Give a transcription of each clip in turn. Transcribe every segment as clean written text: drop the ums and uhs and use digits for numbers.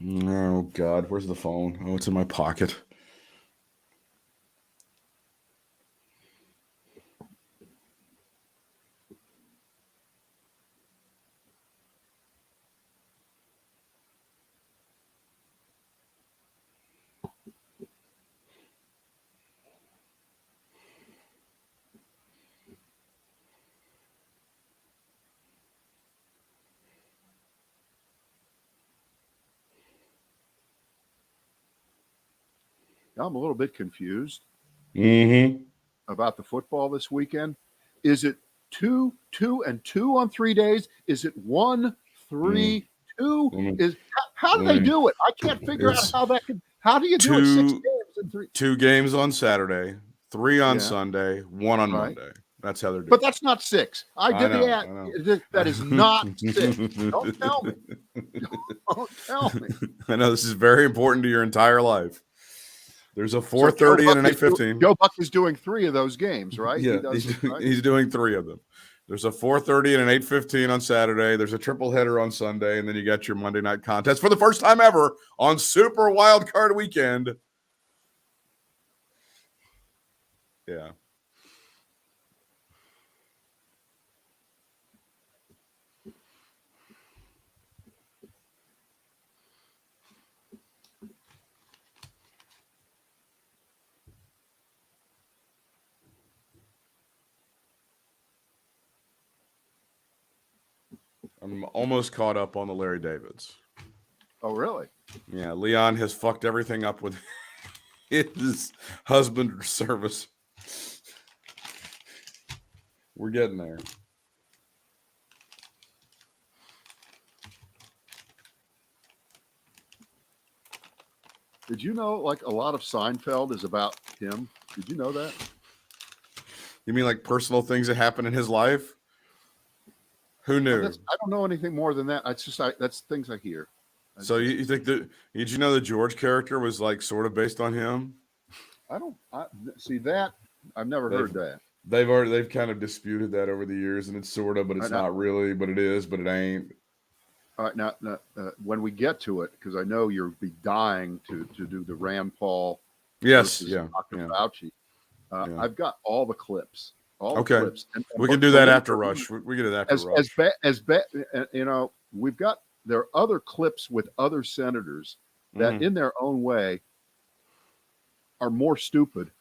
Oh, God. Where's the phone? Oh, it's in my pocket. I'm a little bit confused Mm-hmm. about the football this weekend. Is it 2, 2, and 2 on 3 days? Is it 1, 3, 2? Is how do they do it? I can't figure out It's how that can. How do you do it? 6 games in 3? 2 games on Saturday, 3 on Yeah, Sunday, 1 on right. Monday. That's how they're doing But it. that's not 6. I I did the know. ad. I know. That is not 6. Don't tell me. Don't tell me. I know this is very important to your entire life. There's a So 4:30 and an 8:15. Joe Buck is doing 3 of those games, right? Yeah, He does it, right? he's doing 3 of them. There's a 4:30 and an 8:15 on Saturday. There's a triple header on Sunday, and then you got your Monday night contest for the first time ever on Super Wild Card Weekend. Yeah. I'm almost caught up on the Larry Davids. Oh, really? Yeah, Leon has fucked everything up with his husband service. We're getting there. Did you know, like, a lot of Seinfeld is about him? Did you know that? You mean like personal things that happen in his life? Who knew? I don't know anything more than that. It's just that's things I hear. So you think that? Did you know the George character was like sort of based on him? I see that. I've never heard that. They've kind of disputed that over the years, and it's sort of, but it's not really, but it is, but it ain't. All right, now when we get to it, because I know you'll be dying to do the Rand Paul. Yes, Dr. Fauci. I've got all the clips. All the clips. And we can do that after Rush. We can do that after Rush. As you know, there are other clips with other senators that, in their own way, are more stupid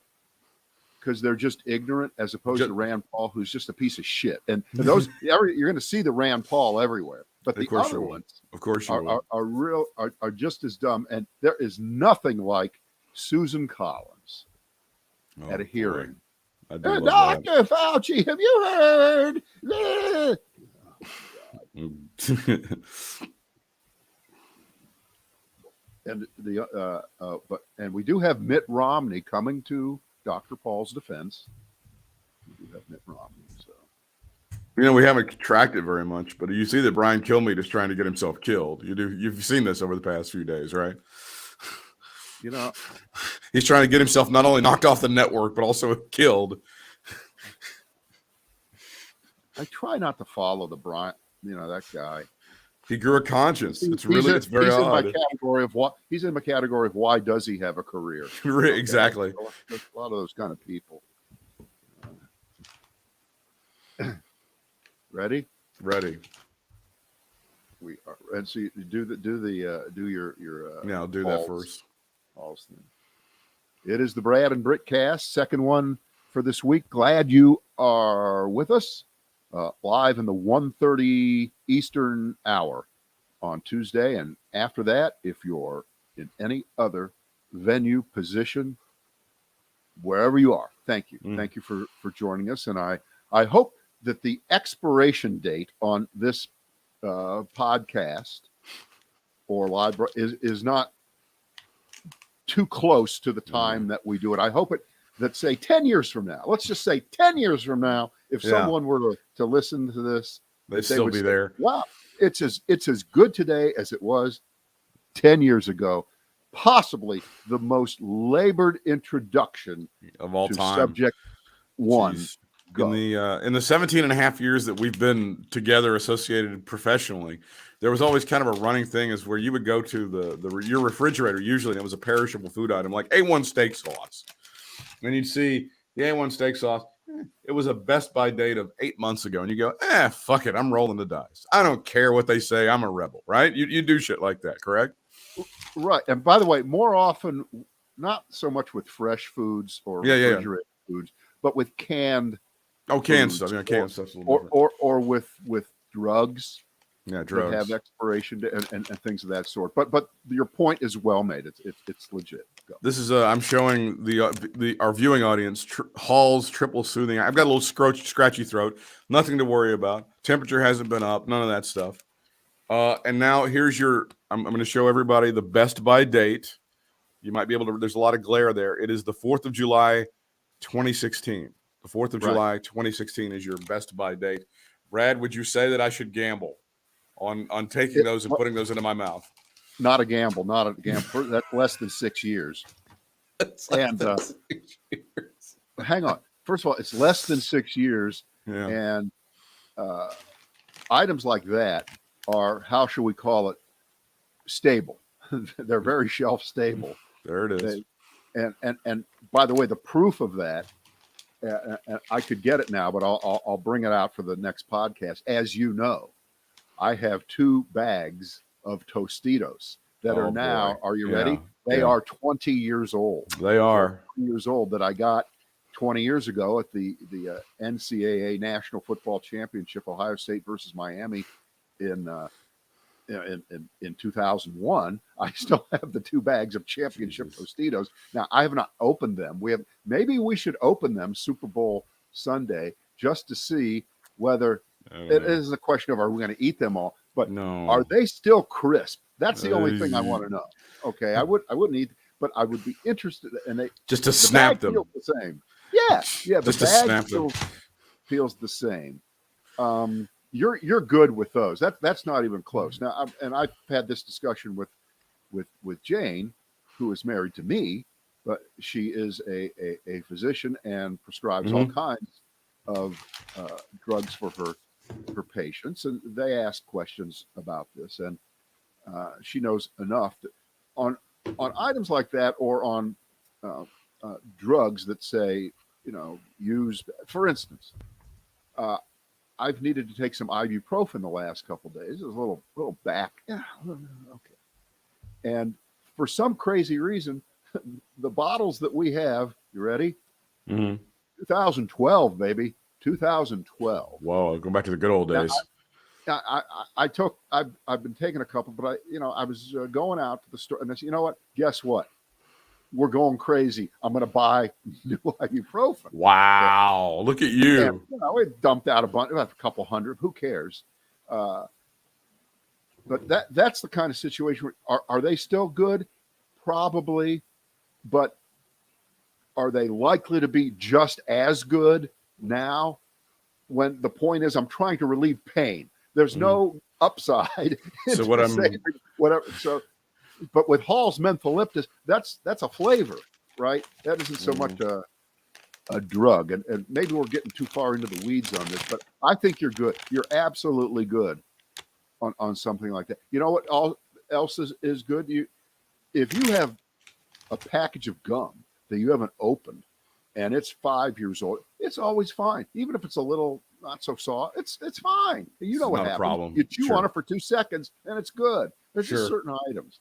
because they're just ignorant, as opposed to Rand Paul, who's just a piece of shit. And those you're going to see the Rand Paul everywhere, but the other ones, of course, are just as dumb. And there is nothing like Susan Collins at a hearing. Dr. Fauci, have you heard? And we do have Mitt Romney coming to Dr. Paul's defense. We do have Mitt Romney. So, we haven't tracked it very much, but you see that Brian Kilmeade is trying to get himself killed. You've seen this over the past few days, right? He's trying to get himself not only knocked off the network, but also killed. I try not to follow the Brian, that guy. He grew a conscience. It's very odd. He's in my category of why does he have a career? Exactly. There's a lot of those kind of people. Ready? Ready. We are. And so you do your. Yeah, I'll do that first. It is the Brad and Britt cast, second one for this week. Glad you are with us live in the 1:30 Eastern hour on Tuesday. And after that, if you're in any other venue, position, wherever you are, thank you. Thank you for joining us. And I hope that the expiration date on this podcast or live is not too close to the time that we do it. I hope that say 10 years from now, let's just say 10 years from now, if someone were to listen to this, they'd still be there. Wow, it's as good today as it was 10 years ago. Possibly the most labored introduction of all time. Subject one. In the 17 and a half years that we've been together associated professionally, there was always kind of a running thing is where you would go to your refrigerator usually, and it was a perishable food item like A1 steak sauce. And you'd see the A1 steak sauce. It was a Best By date of 8 months ago. And you go, fuck it. I'm rolling the dice. I don't care what they say. I'm a rebel, right? You do shit like that, correct? Right. And by the way, more often, not so much with fresh foods or refrigerated foods, but with canned canned foods, stuff. Yeah, canned stuff's a little different. or with drugs. Yeah, drugs that have expiration and things of that sort. But your point is well made. It's legit. Go. This is I'm showing our viewing audience Hall's triple soothing. I've got a little scratchy throat. Nothing to worry about. Temperature hasn't been up. None of that stuff. And now here's I'm going to show everybody the Best By date. You might be able to. There's a lot of glare there. It is the 4th of July, 2016. The 4th of July, 2016 is your Best By date. Brad, would you say that I should gamble on taking those and putting those into my mouth? Not a gamble. Not a gamble. That's less than 6 years. And 6 years. Hang on. First of all, it's less than 6 years. Yeah. And items like that are, how should we call it, stable. They're very shelf stable. There it is. And by the way, the proof of that, and I could get it now, but I'll bring it out for the next podcast. As you know, I have 2 bags of Tostitos that are now, boy. Are you ready? They are 20 years old. They are 20 years old that I got 20 years ago at the NCAA National Football Championship, Ohio State versus Miami in 2001. I still have the 2 bags of championship Tostitos. Now, I have not opened them. Maybe we should open them Super Bowl Sunday just to see whether it is a question of, are we going to eat them all? But are they still crisp? That's the only thing I want to know. Okay, I wouldn't eat, but I would be interested. And they just to snap them. Feels the same. Yeah. The just to snap them. Feels the same. You're good with those. That's not even close. Now, I've had this discussion with Jane, who is married to me, but she is a physician and prescribes all kinds of drugs for her patients, and they ask questions about this, and she knows enough that on items like that, or on drugs that say, use, for instance, I've needed to take some ibuprofen the last couple of days. It was a little back. Yeah, okay. And for some crazy reason, the bottles that we have, you ready? 2012, baby. 2012. Whoa, go back to the good old days. I've been taking a couple, but I was going out to the store, and I said, you know what? Guess what? We're going crazy. I'm going to buy new ibuprofen. Wow, look at you. And, we dumped out about a couple hundred. Who cares? But that's the kind of situation. Are they still good? Probably, but are they likely to be just as good now? When the point is, I'm trying to relieve pain. There's no upside. So what whatever. So, but with Hall's mentholyptus, that's a flavor, right? That isn't so much a drug. And maybe we're getting too far into the weeds on this, but I think you're good. You're absolutely good on something like that. You know what else is good? If you have a package of gum that you haven't opened and it's 5 years old, it's always fine. Even if it's a little not so soft, it's fine. You know what happens. Problem. You chew on it for 2 seconds and it's good. There's just certain items.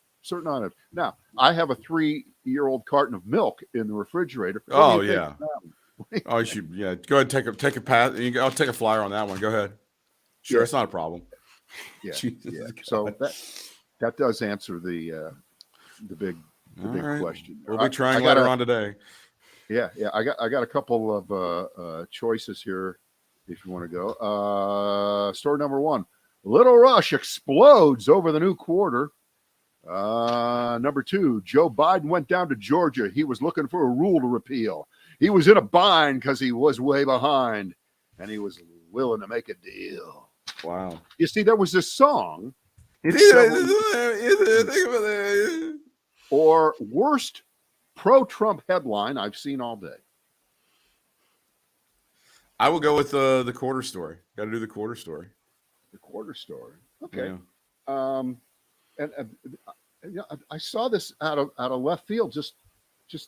Now, I have a 3-year-old carton of milk in the refrigerator. Oh, yeah. Oh, you should, yeah. Go ahead, take a pass. I'll take a flyer on that one. Go ahead. Sure, it's not a problem. Yeah. So that does answer the big question. We'll be trying later on today. Yeah. I got a couple of choices here if you want to go. Story number 1: Little Rush explodes over the new quarter. Number 2: Joe Biden went down to Georgia. He was looking for a rule to repeal. He was in a bind because he was way behind, and he was willing to make a deal. Wow. You see, there was this song. Or worst pro-Trump headline I've seen all day. I will go with the quarter story. Got to do the quarter story. The quarter story. Okay. And I saw this out of left field just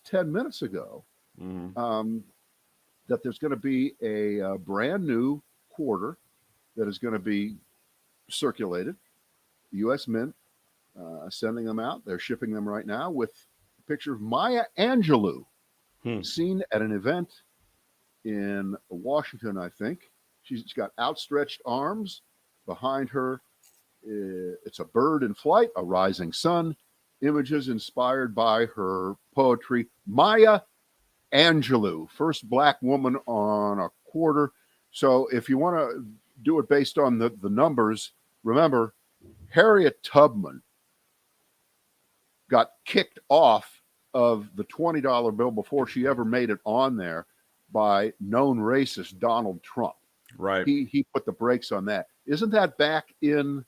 10 minutes ago. That there's going to be a brand new quarter that is going to be circulated. The U.S. Mint sending them out. They're shipping them right now with a picture of Maya Angelou, seen at an event in Washington, I think. She's got outstretched arms. Behind her, it's a bird in flight, a rising sun, images inspired by her poetry. Maya Angelou, first Black woman on a quarter. So if you want to do it based on the numbers, remember, Harriet Tubman got kicked off of the $20 bill before she ever made it on there by known racist Donald Trump. Right. He put the brakes on that. Isn't that back in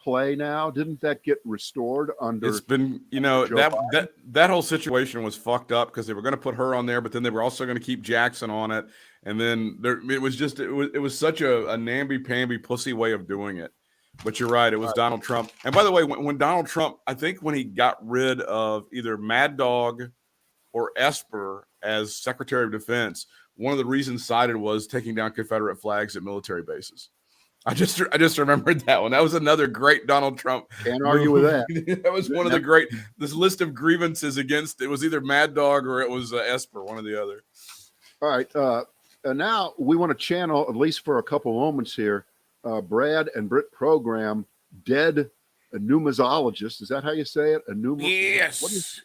play now? Didn't that get restored under? It's been, that whole situation was fucked up because they were going to put her on there, but then they were also going to keep Jackson on it, and then it was such a namby-pamby pussy way of doing it. But you're right, it was Donald Trump. And by the way, when Donald Trump, I think when he got rid of either Mad Dog or Esper as Secretary of Defense, one of the reasons cited was taking down Confederate flags at military bases. I just remembered that one. That was another great Donald Trump. Can't argue with that. That was one of the great. This list of grievances against it was either Mad Dog or it was Esper, one or the other. All right, and now we want to channel, at least for a couple moments here, Brad and Britt program, Dead Numisologist. Is that how you say it? Yes.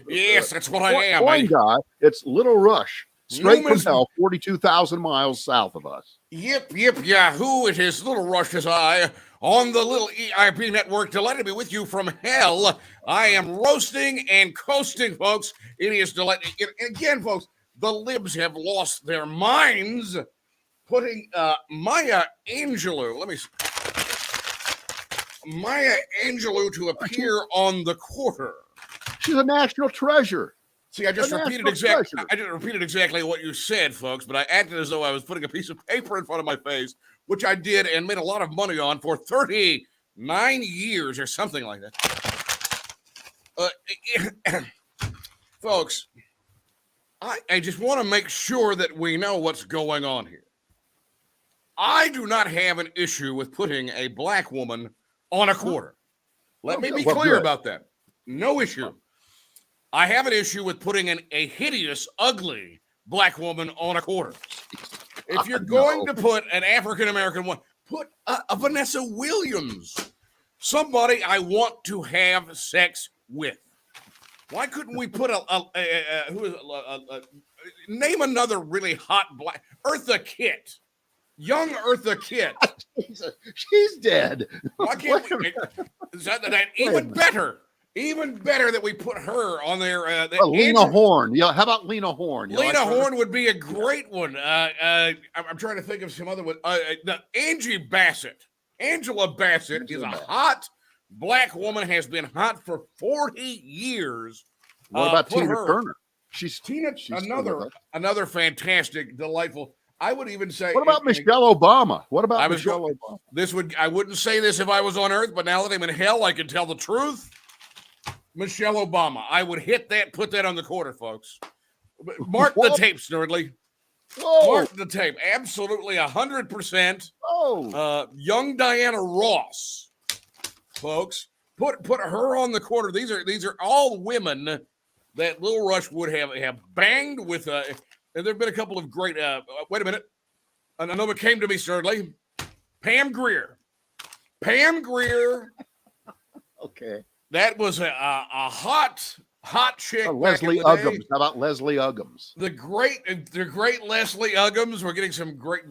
Yes, that's what I am. One guy. It's Little Rush. Straight from hell, 42,000 miles south of us. Yip, yahoo, it is Little Rush as I, on the little EIP network, delighted to be with you from hell. I am roasting and coasting, folks. It is delightful. Again, folks, the libs have lost their minds, putting Maya Angelou, Maya Angelou to appear on the quarter. She's a national treasure. See, I just repeated exactly what you said, folks, but I acted as though I was putting a piece of paper in front of my face, which I did and made a lot of money on for 39 years or something like that. Folks, I just want to make sure that we know what's going on here. I do not have an issue with putting a Black woman on a quarter. Let me be clear about that. No issue. I have an issue with putting a hideous, ugly Black woman on a quarter. If you're going to put an African-American one, put a Vanessa Williams, somebody I want to have sex with. Why couldn't we put name another really hot Black, Eartha Kitt, young Eartha Kitt. She's dead. Why can't we? Is that even better? Even better that we put her on there. Lena Horne. Yeah, how about Lena Horne? Lena Horne would be a great one. I'm trying to think of some other one. Angie Bassett. Angela Bassett is a hot Black woman, has been hot for 40 years. What about Tina Turner? She's another fantastic, delightful. I would even say. What about Michelle Obama? What about Michelle Obama? I wouldn't say this if I was on Earth, but now that I'm in hell, I can tell the truth. Michelle Obama. I would hit that, put that on the quarter, folks. Mark the tape, Snurdly. Mark the tape. Absolutely 100%. Young Diana Ross, folks. Put her on the quarter. These are all women that Little Rush would have banged with. And there have been a couple of great. Wait a minute. Another came to me, Snurdly. Pam Grier. Okay. That was a hot chick. Leslie Uggams. How about Leslie Uggams? The great Leslie Uggams. We're getting some great,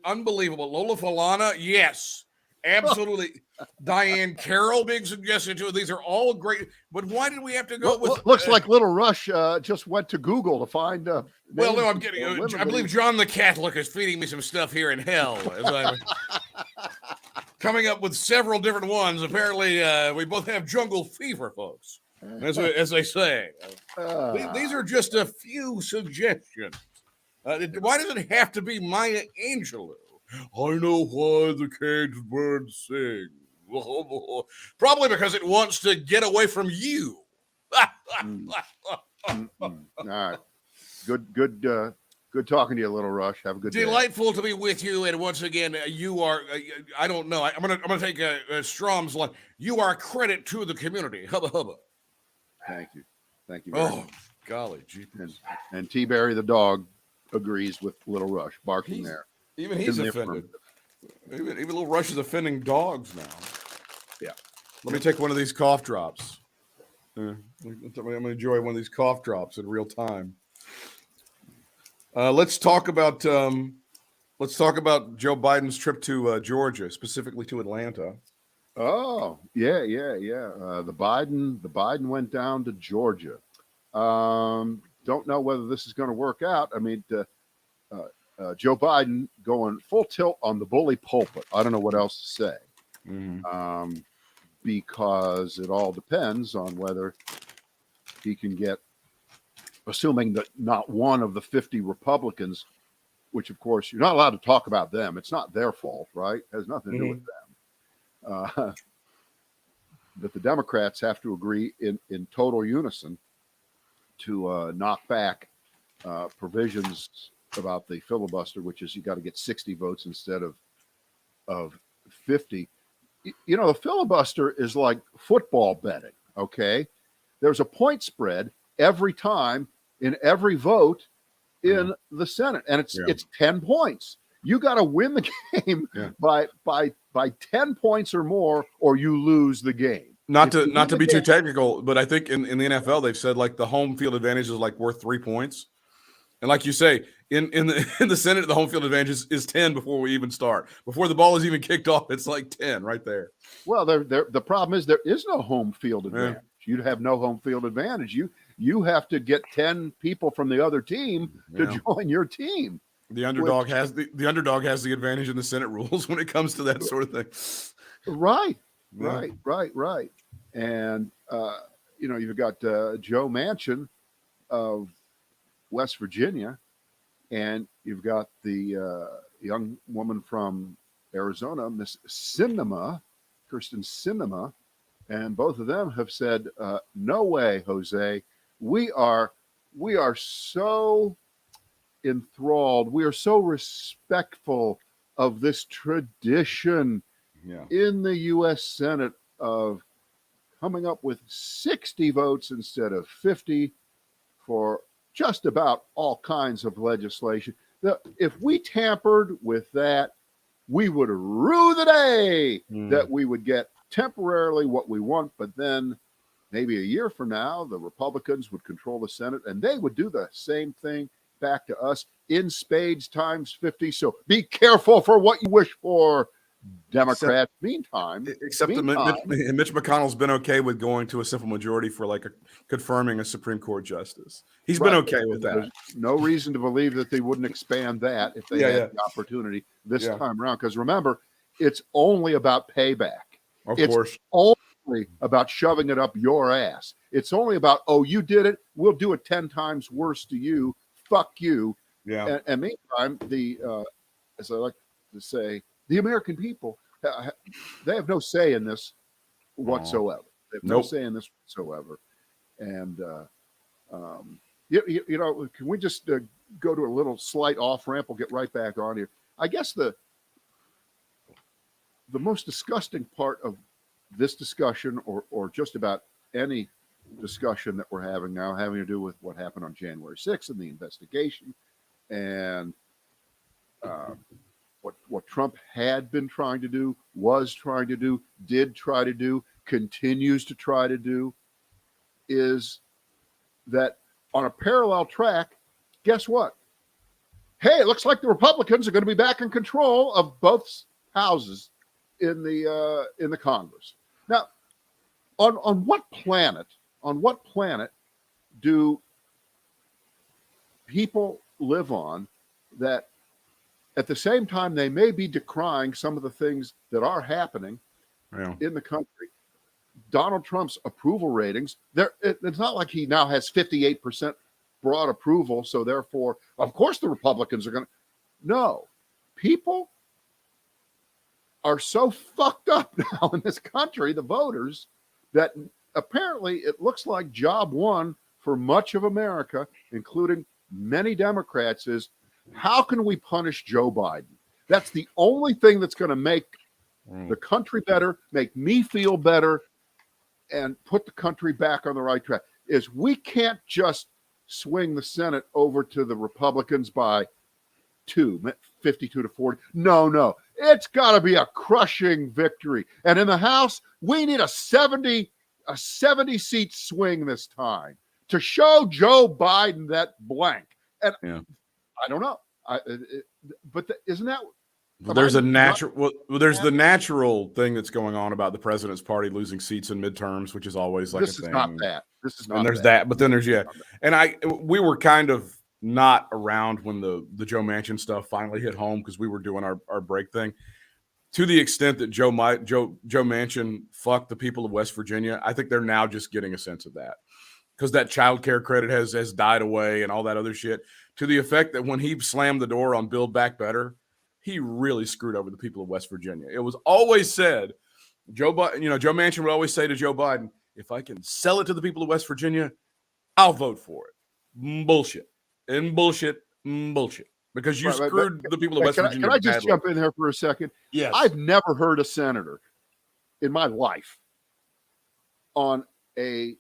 unbelievable. Lola Falana, yes, absolutely. Diane Carroll being suggested too. These are all great. But why did we have to go with? Looks like Little Rush just went to Google to find. Well, no, I'm getting. I believe John the Catholic is feeding me some stuff here in hell. Coming up with several different ones. Apparently, we both have jungle fever, folks, as they say. These are just a few suggestions. Why does it have to be Maya Angelou? I know why the caged bird sings. Probably because it wants to get away from you. All right. Good talking to you, Little Rush. Have a good day. Delightful to be with you. And once again, you are, I don't know. I'm gonna take a Strom's line. You are a credit to the community. Hubba hubba. Thank you. Thank you. Very much. Golly, jeepers. And T-Berry the dog agrees with Little Rush, barking there. Even he's offended. Even Little Rush is offending dogs now. Yeah. Let me take one of these cough drops. I'm going to enjoy one of these cough drops in real time. Let's talk about Joe Biden's trip to Georgia, specifically to Atlanta. Oh, yeah. The Biden went down to Georgia. Don't know whether this is going to work out. I mean, Joe Biden going full tilt on the bully pulpit. I don't know what else to say. Mm-hmm. Because it all depends on whether he can get, assuming that not one of the 50 Republicans, which of course you're not allowed to talk about them. It's not their fault, right? It has nothing to do with them. But the Democrats have to agree in total unison to knock back provisions about the filibuster, which is you got to get 60 votes instead of 50. You know, the filibuster is like football betting, okay? There's a point spread every time in every vote in the Senate, and it's 10 points. You got to win the game by 10 points or more, or you lose the game. Not to be too technical, but I think in the NFL they've said like the home field advantage is like worth 3 points. And like you say, in the Senate, the home field advantage is 10 before we even start. Before the ball is even kicked off, it's like 10 right there. Well, the problem is there is no home field advantage. You'd have no home field advantage. You have to get 10 people from the other team to join your team. The underdog has the advantage in the Senate rules when it comes to that sort of thing. Right. And you've got Joe Manchin of West Virginia, and you've got the young woman from Arizona, Miss Kirsten Sinema, and both of them have said, "No way, Jose. We are so enthralled. We are so respectful of this tradition in the U.S. Senate of coming up with 60 votes instead of 50 for just about all kinds of legislation. If we tampered with that, we would rue the day that we would get temporarily what we want, but then maybe a year from now, the Republicans would control the Senate and they would do the same thing back to us in spades times 50. So be careful for what you wish for, Democrats. Except Mitch McConnell's been okay with going to a simple majority for confirming a Supreme Court justice. He's been okay with that. There's no reason to believe that they wouldn't expand that if they had the opportunity this time around. Because remember, it's only about payback. Of course. Only about shoving it up your ass. It's only about, you did it. We'll do it 10 times worse to you. Fuck you. Yeah. And meantime, as I like to say, the American people, they have no say in this whatsoever. They have no say in this whatsoever. And, can we just go to a little slight off ramp? We'll get right back on here. I guess the most disgusting part of this discussion, or just about any discussion that we're having now, having to do with what happened on January 6th and the investigation, and what Trump had been trying to do, was trying to do, did try to do, continues to try to do, is that on a parallel track, guess what? Hey, it looks like the Republicans are going to be back in control of both houses in the Congress. Now, on what planet do people live on that at the same time they may be decrying some of the things that are happening in the country? Donald Trump's approval ratings, it's not like he now has 58% broad approval, so therefore, of course, the Republicans are going to. No, people are so fucked up now in this country, the voters, that apparently it looks like job one for much of America, including many Democrats, is how can we punish Joe Biden? That's the only thing that's going to make the country better, make me feel better, and put the country back on the right track. Is we can't just swing the Senate over to the Republicans by 52 to 40. No. It's got to be a crushing victory. And in the House, we need a 70 seat swing this time to show Joe Biden that blank. And I don't know. Isn't that? There's the natural thing that's going on about the president's party losing seats in midterms, which is always like this a is thing. not that. This is not. And there's that, but then there's and we were kind of not around when the Joe Manchin stuff finally hit home because we were doing our break thing. To the extent that Joe Manchin fucked the people of West Virginia, I think they're now just getting a sense of that because that child care credit has died away and all that other shit. To the effect that when he slammed the door on Build Back Better, he really screwed over the people of West Virginia. It was always said, Joe Manchin would always say to Joe Biden, if I can sell it to the people of West Virginia, I'll vote for it. Bullshit. Because you screwed the people of West Virginia. Can I just jump in here for a second? Yes. I've never heard a senator in my life on an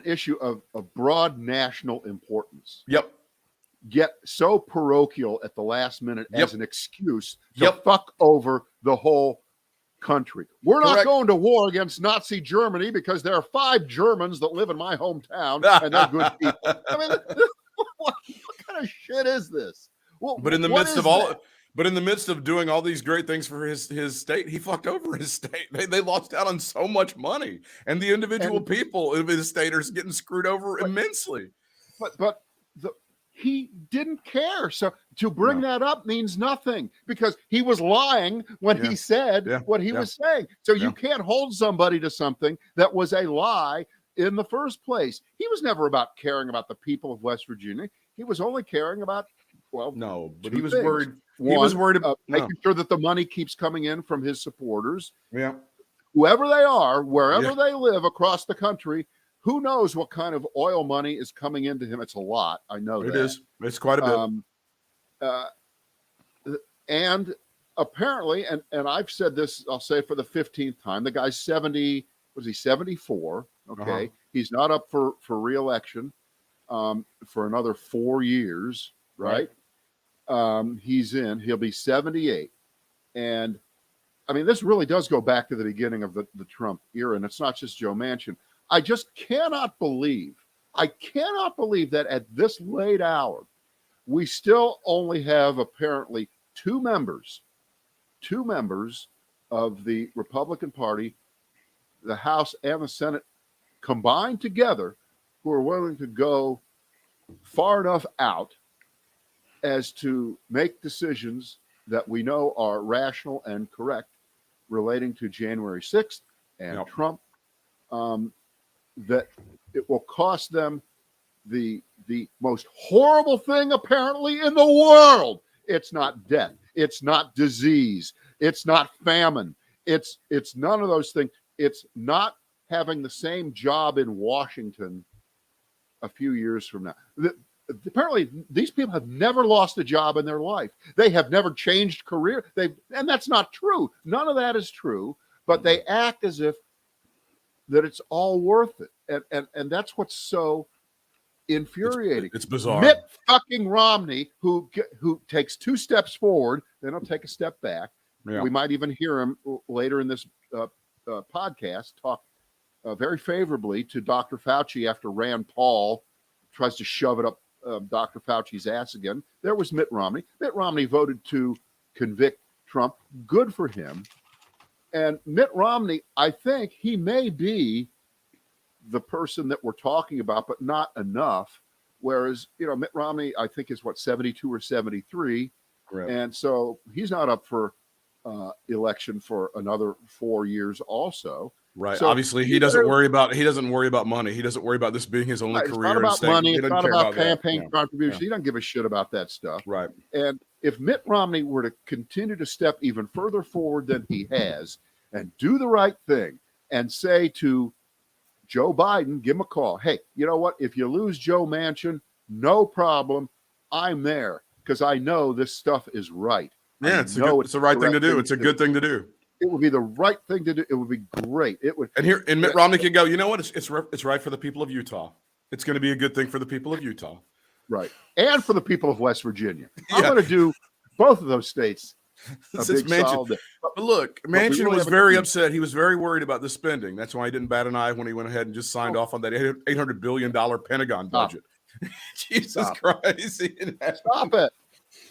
issue of broad national importance. Yep. Get so parochial at the last minute as an excuse to fuck over the whole country. We're not going to war against Nazi Germany because there are 5 Germans that live in my hometown and they're good people. I mean, what kind of shit is this? Well, but in the midst of doing all these great things for his state, he fucked over his state. They lost out on so much money, and the individual people of his state are getting screwed over immensely. But he didn't care. So to bring that up means nothing because he was lying when he said what he was saying. So you can't hold somebody to something that was a lie in the first place. He was never about caring about the people of West Virginia. He was only caring about, he was worried. One, he was worried about making sure that the money keeps coming in from his supporters. Yeah. Whoever they are, wherever they live across the country, who knows what kind of oil money is coming into him? It's a lot. I know it is. It's quite a bit. And apparently, and I've said this, I'll say for the 15th time, the guy's 70, was he 74? Okay. He's not up for re-election for another 4 years, right? He'll be 78. And I mean, this really does go back to the beginning of the Trump era. And it's not just Joe Manchin. I just cannot believe that at this late hour, we still only have apparently two members of the Republican Party, the House and the Senate combined together, who are willing to go far enough out as to make decisions that we know are rational and correct relating to January 6th and Trump, that it will cost them the most horrible thing apparently in the world. It's not death. It's not disease. It's not famine. It's none of those things. It's not having the same job in Washington a few years from now. Apparently, these people have never lost a job in their life. They have never changed career. And that's not true. None of that is true. But they act as if that it's all worth it. And that's what's so infuriating. It's bizarre. Mitt fucking Romney, who takes 2 steps forward, then he'll take a step back. Yeah. We might even hear him later in this podcast talk very favorably to Dr. Fauci after Rand Paul tries to shove it up Dr. Fauci's ass again. There was Mitt Romney. Mitt Romney voted to convict Trump. Good for him. And Mitt Romney, I think he may be the person that we're talking about, but not enough. Whereas, Mitt Romney, I think, is 72 or 73. Right. And so he's not up for election for another 4 years also. Right. So obviously he doesn't worry about money. He doesn't worry about this being his only career. It's not about money. It's not about campaign contributions. He doesn't give a shit about that stuff. Right. And if Mitt Romney were to continue to step even further forward than he has and do the right thing and say to Joe Biden, give him a call. Hey, you know what? If you lose Joe Manchin, no problem. I'm there because I know this stuff is right. Yeah, it's the right thing to do. It's a good thing to do. It would be the right thing to do. It would be great. It would. And Mitt Romney could go, you know what? It's right for the people of Utah. It's going to be a good thing for the people of Utah. Right. And for the people of West Virginia. I'm going to do both of those states a big solid. But look, Manchin was very upset. He was very worried about the spending. That's why he didn't bat an eye when he went ahead and just signed off on that $800 billion Pentagon budget. Jesus Christ.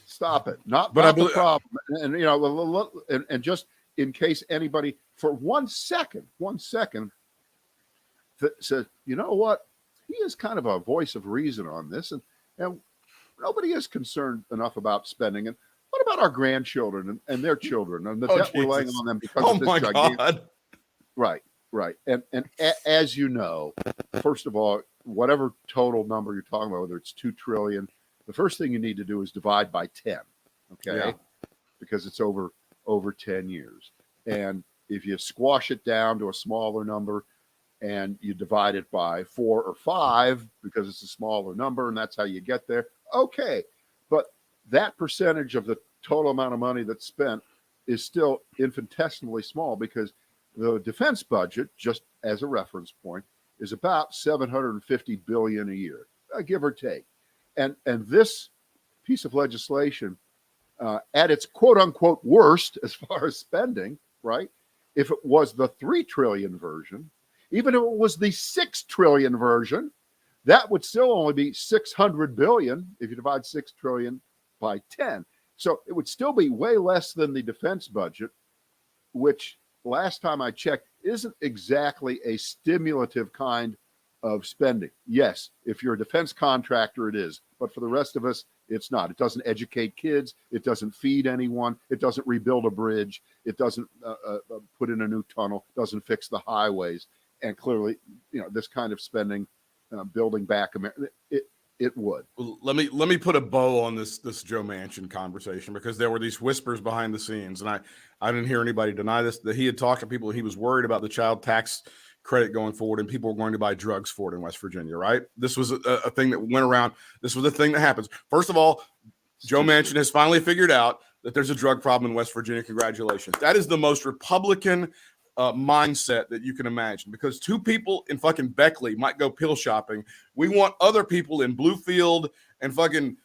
Stop it. Not the problem. And, you know, and just in case anybody for one second says, you know what? He is kind of a voice of reason on this. And nobody is concerned enough about spending. And what about our grandchildren and their children and the debt we're laying on them because of this gigantic... God. Right. And as you know, first of all, whatever total number you're talking about, whether it's 2 trillion, the first thing you need to do is divide by 10. Okay. Yeah. Because it's over 10 years. And if you squash it down to a smaller number and you divide it by 4 or 5 because it's a smaller number and that's how you get there. Okay. But that percentage of the total amount of money that's spent is still infinitesimally small because the defense budget, just as a reference point, is about $750 billion a year, give or take. And this piece of legislation, at its quote unquote worst as far as spending, right? If it was the 3 trillion version, even if it was the 6 trillion version, that would still only be 600 billion if you divide 6 trillion by 10. So it would still be way less than the defense budget, which last time I checked isn't exactly a stimulative kind of spending. Yes, if you're a defense contractor, it is. But for the rest of us, it's not. It doesn't educate kids. It doesn't feed anyone. It doesn't rebuild a bridge. It doesn't put in a new tunnel. Doesn't fix the highways. And clearly, you know, this kind of spending, building back America, it would. Well, let me put a bow on this Joe Manchin conversation because there were these whispers behind the scenes, and I didn't hear anybody deny this, that he had talked to people. He was worried about the child tax credit going forward, and people were going to buy drugs for it in West Virginia, right? This was a thing that went around. This was a thing that happens. First of all, Joe Manchin has finally figured out that there's a drug problem in West Virginia. Congratulations. That is the most Republican mindset that you can imagine, because 2 people in fucking Beckley might go pill shopping. We want other people in Bluefield and fucking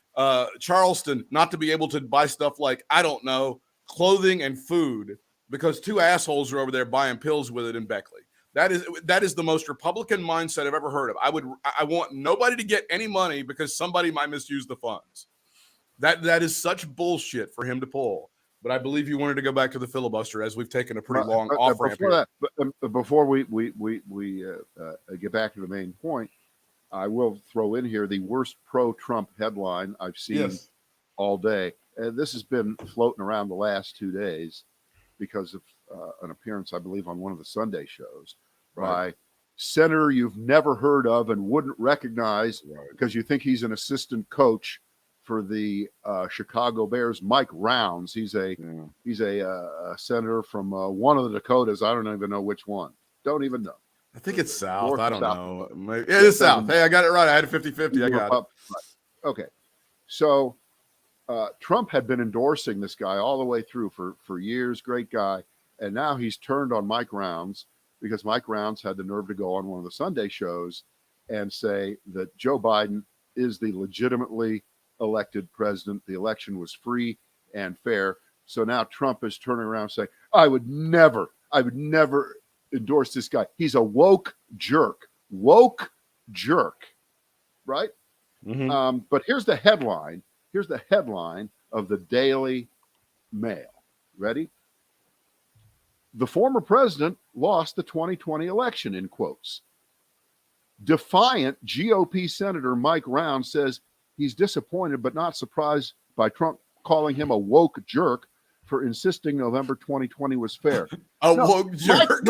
Charleston not to be able to buy stuff like, I don't know, clothing and food because 2 assholes are over there buying pills with it in Beckley. That is the most Republican mindset I've ever heard of. I want nobody to get any money because somebody might misuse the funds. That is such bullshit for him to pull. But I believe you wanted to go back to the filibuster as we've taken a pretty long off ramp here. Before we get back to the main point, I will throw in here the worst pro-Trump headline I've seen all day. And this has been floating around the last 2 days because of an appearance, I believe, on one of the Sunday shows by senator you've never heard of and wouldn't recognize because you think he's an assistant coach for the Chicago Bears, Mike Rounds. He's a senator from one of the Dakotas. I don't even know which one. Don't even know. I think it's South. North, I don't know. Maybe. Yeah, it's South. Hey, I got it right. I had a 50-50. I got it. Right. Okay. So Trump had been endorsing this guy all the way through for years. Great guy. And now he's turned on Mike Rounds because Mike Rounds had the nerve to go on one of the Sunday shows and say that Joe Biden is the legitimately elected president. The election was free and fair. So now Trump is turning around and saying, I would never endorse this guy. He's a woke jerk. Woke jerk. Right? Mm-hmm. But here's the headline. Here's the headline of the Daily Mail. Ready? The former president lost the 2020 election, in quotes. Defiant GOP Senator Mike Rounds says he's disappointed but not surprised by Trump calling him a woke jerk for insisting November 2020 was fair. Woke jerk.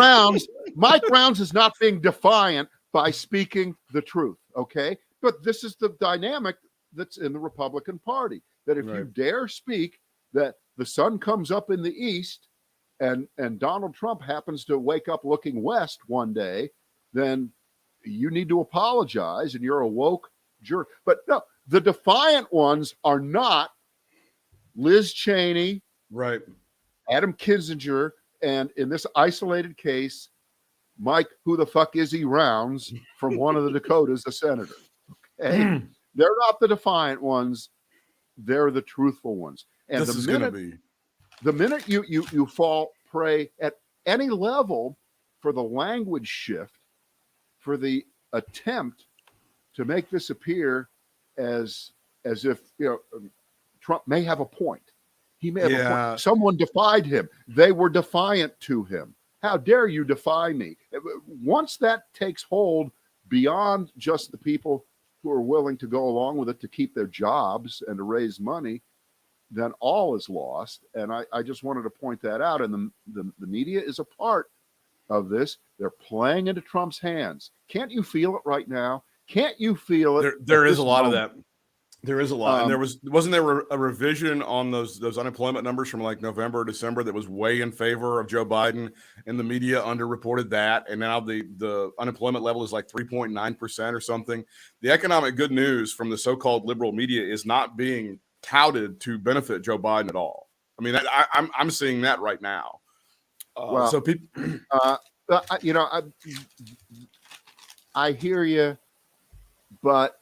Mike Rounds is not being defiant by speaking the truth, okay? But this is the dynamic that's in the Republican Party. that if you dare speak that the sun comes up in the east and Donald Trump happens to wake up looking west one day, then you need to apologize and you're a woke jerk. But no, the defiant ones are not Liz Cheney, right, Adam Kinzinger, and in this isolated case, Mike, who the fuck is he Rounds from one of the Dakotas, a senator. Okay? They're not the defiant ones. They're the truthful ones. And this is going to be. The minute you fall prey at any level for the language shift, for the attempt to make this appear as if Trump may have a point. He may have a point. Someone defied him. They were defiant to him. How dare you defy me? Once that takes hold beyond just the people who are willing to go along with it to keep their jobs and to raise money, then all is lost. And I just wanted to point that out. And the media is a part of this. They're playing into Trump's hands. Can't you feel it right now? Can't you feel it? There is a lot of that. There is a lot. And wasn't there a revision on those unemployment numbers from like November, December that was way in favor of Joe Biden, and the media underreported that. And now the unemployment level is like 3.9% or something. The economic good news from the so-called liberal media is not being touted to benefit Joe Biden at all. I mean, I'm seeing that right now. So people, I hear you, but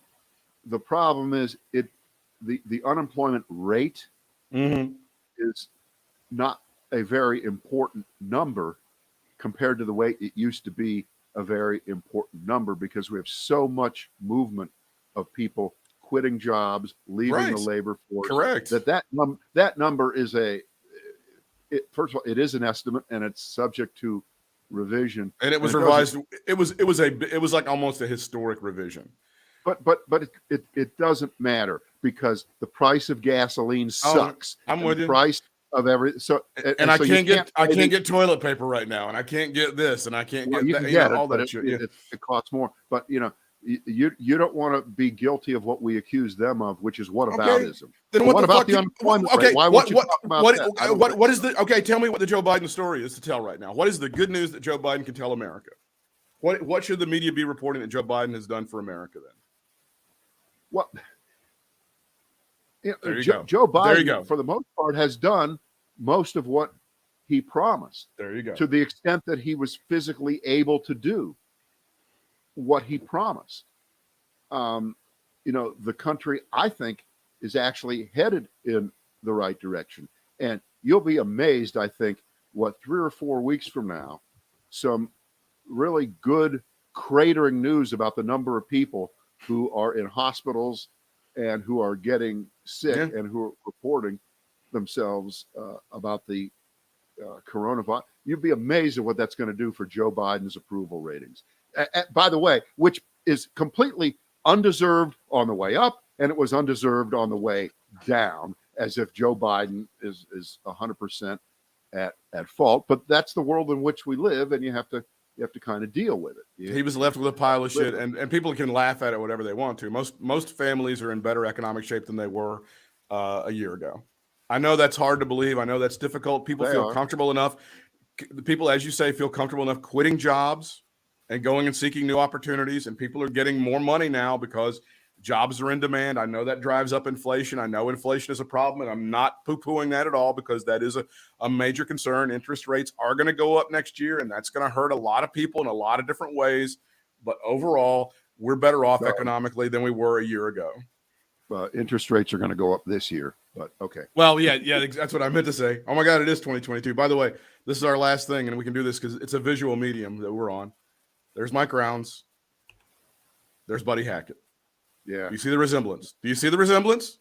the problem is the unemployment rate is not a very important number compared to the way it used to be a very important number, because we have so much movement of people quitting jobs, leaving the labor force. Correct. That number is first of all, it is an estimate and it's subject to revision. And it was revised. It was like almost a historic revision. But it doesn't matter, because the price of gasoline sucks. I'm with you. The price of everything. And I can't get toilet paper right now, and I can't get this, and I can't get that. All that shit. It costs more. But you don't want to be guilty of what we accuse them of, which is whataboutism. Then what about the unemployment rate? Why would you talk about that? What is the tell me what the Joe Biden story is to tell right now. What is the good news that Joe Biden can tell America? What should the media be reporting that Joe Biden has done for America then? Well, Joe Biden, for the most part, has done most of what he promised. There you go. To the extent that he was physically able to do what he promised. The country, I think, is actually headed in the right direction. And you'll be amazed, I think, 3 or 4 weeks from now, some really good cratering news about the number of people who are in hospitals and who are getting sick and who are reporting themselves about the coronavirus. You'd be amazed at what that's going to do for Joe Biden's approval ratings. By the way, which is completely undeserved on the way up, and it was undeserved on the way down, as if Joe Biden is 100% at fault. But that's the world in which we live, and you have to kind of deal with it. He was left with a pile of shit, and people can laugh at it whatever they want to. Most families are in better economic shape than they were a year ago. I know that's hard to believe. I know that's difficult. People feel comfortable enough. The people, as you say, feel comfortable enough quitting jobs and going and seeking new opportunities, and people are getting more money now because jobs are in demand. I know that drives up inflation. I know inflation is a problem, and I'm not poo-pooing that at all, because that is a major concern. Interest rates are going to go up next year, and that's going to hurt a lot of people in a lot of different ways. But overall, we're better off economically than we were a year ago. Interest rates are going to go up this year, but okay. Well, yeah, that's what I meant to say. Oh my God, it is 2022. By the way, this is our last thing, and we can do this because it's a visual medium that we're on. There's Mike Rounds. There's Buddy Hackett. Yeah. Do you see the resemblance?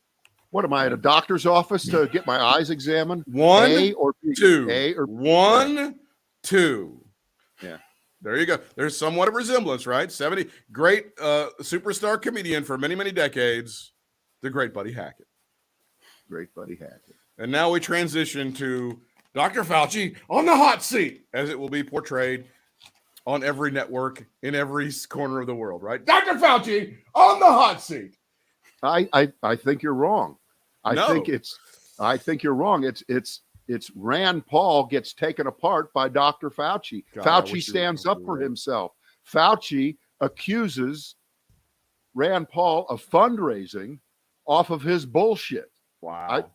What am I, at a doctor's office to get my eyes examined? One, A or B? two. A or B? 1, 2. Yeah. There you go. There's somewhat of resemblance, right? 70. Great superstar comedian for many, many decades. The great Buddy Hackett. Great Buddy Hackett. And now we transition to Dr. Fauci on the hot seat, as it will be portrayed on every network in every corner of the world, right? Dr. Fauci on the hot seat. I think you're wrong. I No. think you're wrong. It's Rand Paul gets taken apart by Dr. Fauci. God, I Fauci wish you stands were up for right. himself. Fauci accuses Rand Paul of fundraising off of his bullshit. Wow.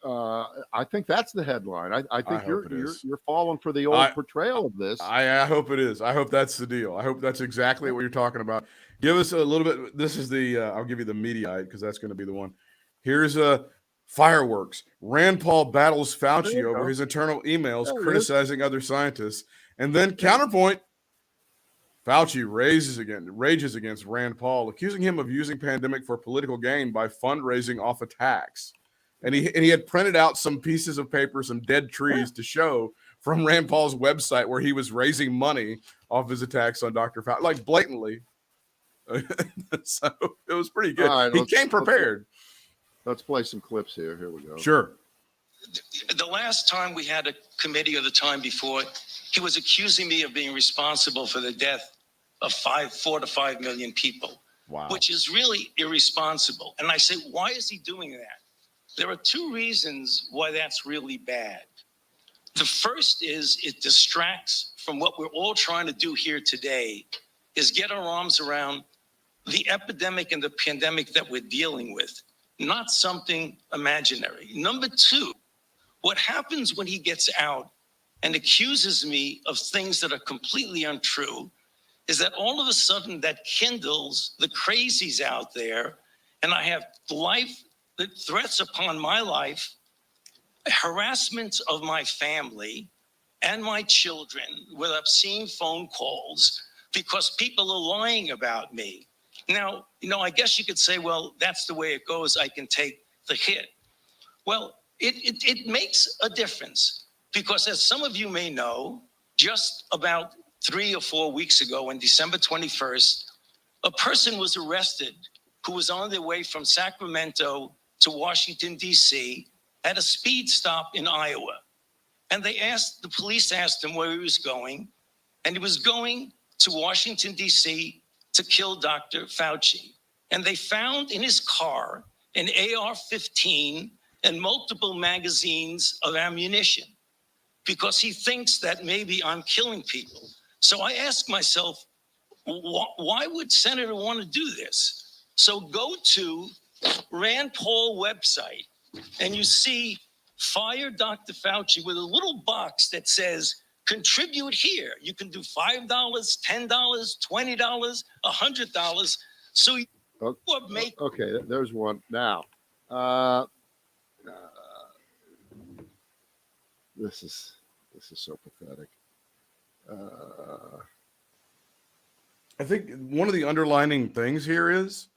I think that's the headline. I think hope it is. you're falling for the old portrayal of this. I hope it is. I hope that's the deal. I hope that's exactly what you're talking about. Give us a little bit. This is the. I'll give you the media because that's going to be the one. Here's fireworks. Rand Paul battles Fauci over his internal emails criticizing other scientists, and then counterpoint. Fauci rages against Rand Paul, accusing him of using pandemic for political gain by fundraising off attacks. And he had printed out some pieces of paper, some dead trees to show from Rand Paul's website where he was raising money off his attacks on Dr. Fauci, like blatantly. So it was pretty good. All right, he came prepared. Let's play some clips here. Here we go. Sure. The last time we had a committee, or the time before, he was accusing me of being responsible for the death of 4 to 5 million people. Wow. Which is really irresponsible. And I say, why is he doing that? There are two reasons why that's really bad. The first is it distracts from what we're all trying to do here today, is get our arms around the epidemic and the pandemic that we're dealing with, not something imaginary. Number two, what happens when he gets out and accuses me of things that are completely untrue is that all of a sudden that kindles the crazies out there, and I have threats upon my life, harassment of my family and my children with obscene phone calls because people are lying about me. Now, I guess you could say, well, that's the way it goes. I can take the hit. Well, it makes a difference because, as some of you may know, just about 3 or 4 weeks ago, on December 21st, a person was arrested who was on their way from Sacramento to Washington, D.C., at a speed stop in Iowa. And the police asked him where he was going, and he was going to Washington, D.C. to kill Dr. Fauci. And they found in his car an AR-15 and multiple magazines of ammunition because he thinks that maybe I'm killing people. So I ask myself, why would Senator want to do this? So go to Rand Paul website and you see fire Dr. Fauci with a little box that says contribute here. You can do $5, $10, $20, $100. So you make. Okay, there's one. Now, this is so pathetic. I think one of the underlining things here is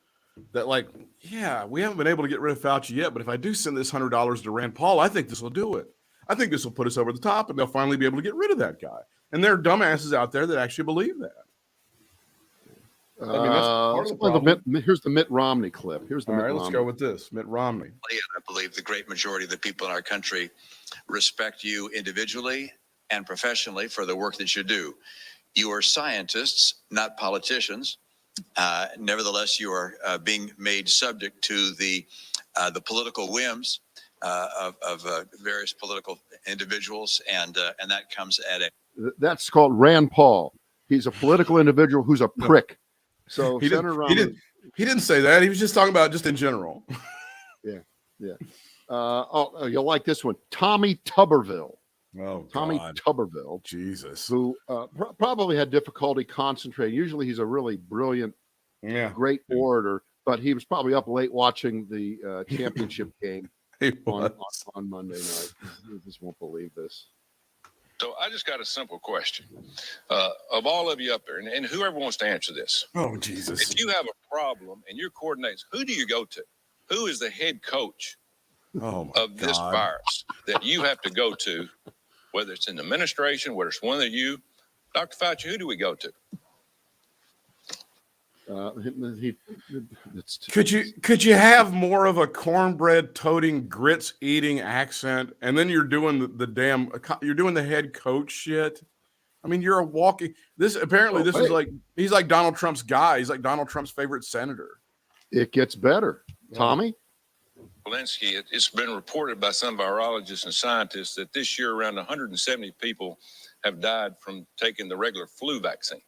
that, like, yeah, we haven't been able to get rid of Fauci yet, but if I do send this $100 to Rand Paul, I think this will do it. I think this will put us over the top, and they'll finally be able to get rid of that guy. And there are dumbasses out there that actually believe that. I mean, that's part of the problem. Here's the Mitt Romney clip. All right, let's go with this. Mitt Romney. I believe the great majority of the people in our country respect you individually and professionally for the work that you do. You are scientists, not politicians. Nevertheless, you are being made subject to the political whims of various political individuals, and that comes at a. That's called Rand Paul. He's a political individual who's a prick. So he didn't say that. He was just talking about just in general. Yeah. You'll like this one. Tommy Tuberville. Oh, Tommy God. Tuberville. Jesus. Who probably had difficulty concentrating. Usually he's a really brilliant, great orator, but he was probably up late watching the championship game on Monday night. You just won't believe this. So I just got a simple question. Of all of you up there, and whoever wants to answer this. Oh, Jesus. If you have a problem and your coordinates, who do you go to? Who is the head coach of this virus that you have to go to, whether it's in the administration, whether it's one of you? Dr. Fauci, who do we go to? Could you have more of a cornbread toting, grits eating accent, and then you're doing you're doing the head coach shit? I mean, you're a walking. This is like he's like Donald Trump's guy. He's like Donald Trump's favorite senator. It gets better, Tommy. Walensky, it's been reported by some virologists and scientists that this year around 170 people have died from taking the regular flu vaccine.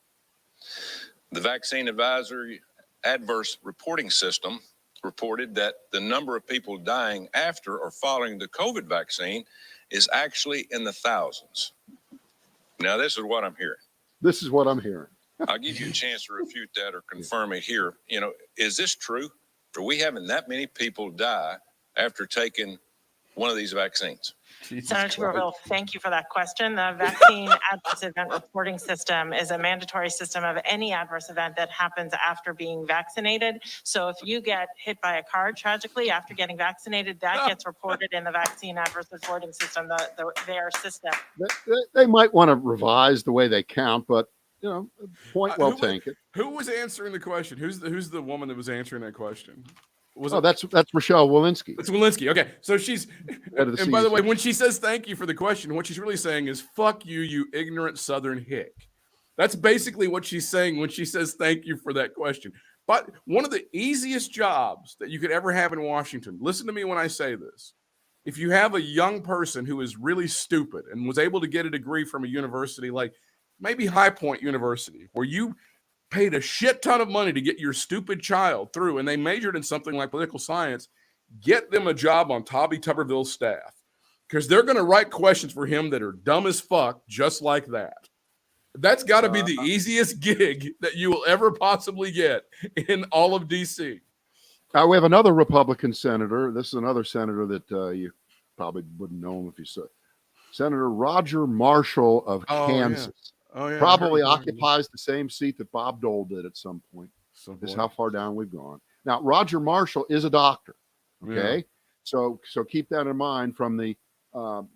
The Vaccine Advisory Adverse Reporting System reported that the number of people dying after or following the COVID vaccine is actually in the thousands. Now, this is what I'm hearing. This is what I'm hearing. I'll give you a chance to refute that or confirm it here. You know, is this true? Are we having that many people die after taking one of these vaccines? Senator Tuberville, thank you for that question. The Vaccine Adverse Event Reporting System is a mandatory system of any adverse event that happens after being vaccinated. So if you get hit by a car tragically after getting vaccinated, that gets reported in the Vaccine Adverse Reporting System, their system. They might want to revise the way they count, but you know, point well taken. Who was answering the question? Who's the woman that was answering that question? That's Michelle Walensky. It's Walensky. Okay, so she's. And by the way, when she says thank you for the question, what she's really saying is "fuck you, you ignorant Southern hick." That's basically what she's saying when she says thank you for that question. But one of the easiest jobs that you could ever have in Washington. Listen to me when I say this. If you have a young person who is really stupid and was able to get a degree from a university like maybe High Point University, where you paid a shit ton of money to get your stupid child through, and they majored in something like political science, get them a job on Tommy Tuberville's staff, because they're going to write questions for him that are dumb as fuck, just like that. That's got to be the easiest gig that you will ever possibly get in all of D.C. We have another Republican senator. This is another senator that you probably wouldn't know him if you saw. Senator Roger Marshall of Kansas. Yeah. Oh, yeah, probably occupies the same seat that Bob Dole did at some point. This is how far down we've gone. Now, Roger Marshall is a doctor. Okay. Yeah. So keep that in mind from the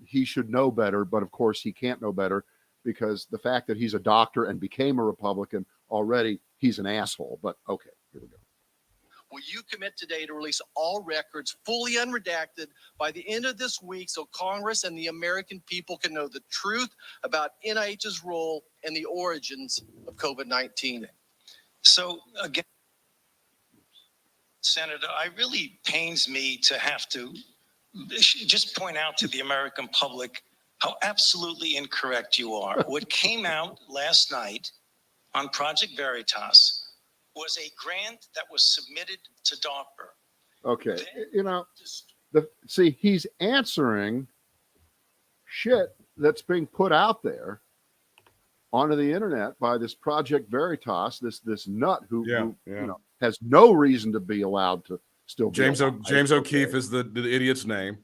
he should know better, but of course he can't know better because the fact that he's a doctor and became a Republican already, he's an asshole. But okay, here we go. Will you commit today to release all records fully unredacted by the end of this week so Congress and the American people can know the truth about NIH's role and the origins of COVID-19? So again, Senator, I really pains me to have to just point out to the American public how absolutely incorrect you are. What came out last night on Project Veritas was a grant that was submitted to DARPA. Okay, you know, he's answering shit that's being put out there onto the internet by this Project Veritas, this nut who you know has no reason to be allowed to still be James O'Keefe is the idiot's name.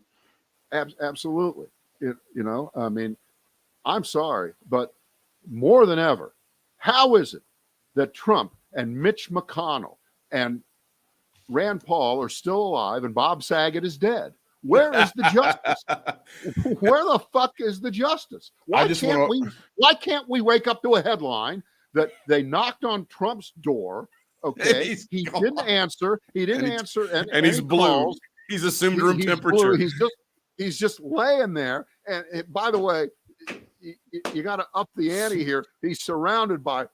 Absolutely, you know, I mean, I'm sorry, but more than ever, how is it that Trump and Mitch McConnell and Rand Paul are still alive and Bob Saget is dead? Where is the justice? Where the fuck is the justice? Why can't we wake up to a headline that they knocked on Trump's door? Okay, he didn't answer. He didn't answer, and he's blue. Calls. He's assumed room temperature. Blue. He's just laying there. And by the way, you got to up the ante here. He's surrounded by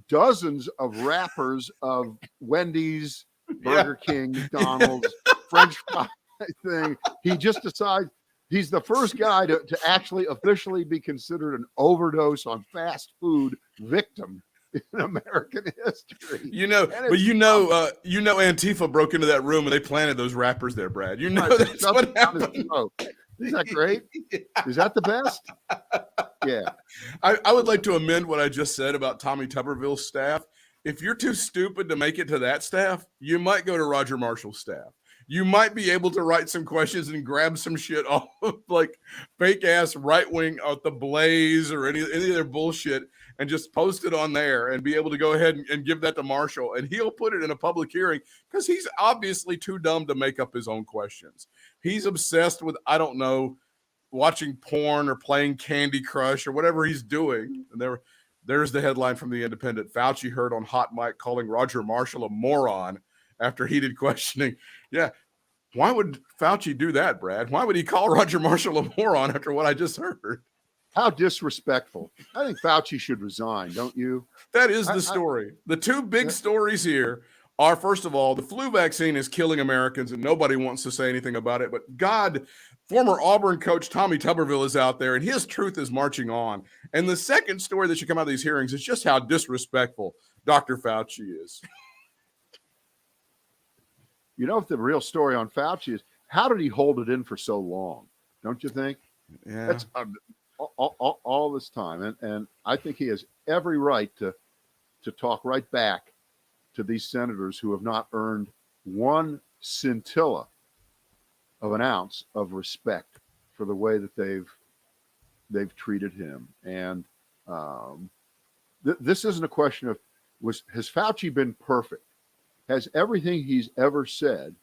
dozens of wrappers of Wendy's, Burger King, McDonald's, French fry thing. He just decides he's the first guy to actually officially be considered an overdose on fast food victim in American history. Antifa broke into that room and they planted those wrappers there, Brad. You know that's what happened. Is that great? Is that the best? Yeah. I would like to amend what I just said about Tommy Tuberville's staff. If you're too stupid to make it to that staff, you might go to Roger Marshall's staff. You might be able to write some questions and grab some shit off of like fake ass right wing at the Blaze or any of their bullshit and just post it on there and be able to go ahead and give that to Marshall, and he'll put it in a public hearing because he's obviously too dumb to make up his own questions. He's obsessed with, I don't know, watching porn or playing Candy Crush or whatever he's doing. And there's the headline from The Independent. Fauci heard on hot mic calling Roger Marshall a moron after heated questioning. Yeah. Why would Fauci do that, Brad? Why would he call Roger Marshall a moron after what I just heard? How disrespectful. I think Fauci should resign, don't you? That is the story. The two big stories here are, first of all, the flu vaccine is killing Americans and nobody wants to say anything about it. But God, former Auburn coach Tommy Tuberville is out there and his truth is marching on. And the second story that should come out of these hearings is just how disrespectful Dr. Fauci is. You know, if the real story on Fauci is, how did he hold it in for so long? Don't you think? Yeah. That's all this time. And I think he has every right to talk right back to these senators who have not earned one scintilla of an ounce of respect for the way that they've treated him. And this isn't a question of has Fauci been perfect? Has everything he's ever said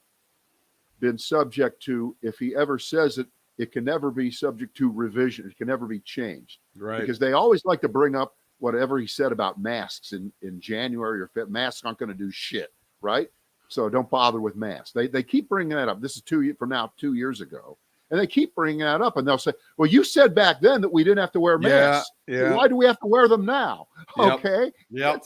been subject to, if he ever says it, it can never be subject to revision. It can never be changed. Right. Because they always like to bring up whatever he said about masks in January or February. Masks aren't going to do shit, right? So don't bother with masks. They keep bringing that up. This is 2 years ago. And they keep bringing that up. And they'll say, well, you said back then that we didn't have to wear masks. Yeah. Why do we have to wear them now? Yep. Okay. Yep.